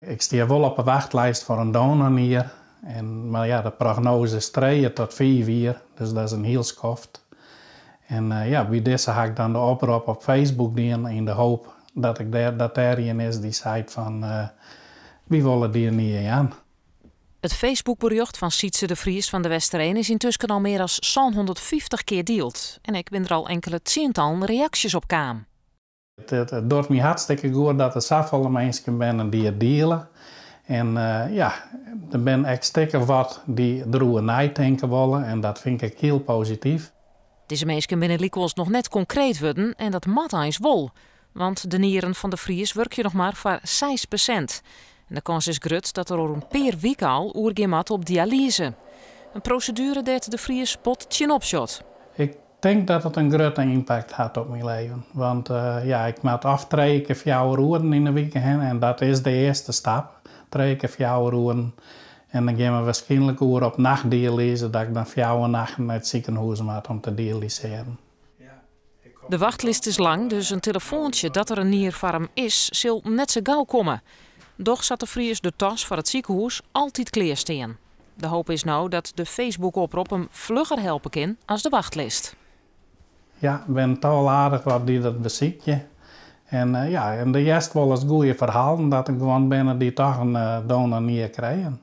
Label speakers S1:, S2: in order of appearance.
S1: Ik sta wel op een wachtlijst voor een donor. Maar ja, de prognose is 3 tot 4 jaar, dus dat is een heel schoft. En bij deze ga ik dan de oproep op Facebook doen in de hoop dat er een is die zei van wie willen die niet aan.
S2: Het Facebookbericht van Sietse de Vries van de Westereen is intussen al meer dan 150 keer deeld. En ik ben er al enkele tientallen reacties op kwam.
S1: Het doet me hartstikke goed dat er zoveel mensen zijn die het delen. En er ben echt stikken wat die erover nadenken willen en dat vind ik heel positief.
S2: Deze mensen binnen Likos nog net concreet worden en dat mat eens wol. Want de nieren van de Vries werk je nog maar voor 6%. En de kans is groot dat er een per week al oergemat op dialyse. Een procedure dat de Vries pot opshot.
S1: Ik denk dat het een grote impact had op mijn leven. Want ik moet af 3 keer 4 uur in de week en dat is de eerste stap. 3 keer 4 uur. En dan gaan we waarschijnlijk op nachtdialyse, dat ik dan 4 nachten naar het ziekenhuis moet om te dialyseren.
S2: De wachtlijst is lang, dus een telefoontje dat er een nierfarm is, zal net zo gauw komen. Doch zat de Vries de tas voor het ziekenhuis altijd klaarstaan. De hoop is nou dat de Facebook-oproep hem vlugger helpen kan als de wachtlijst.
S1: Ja, ik ben toch aardig wat die dat beziekje. En de rest wel eens goede verhalen dat ik gewoon binnen die toch een donor niet krijgen.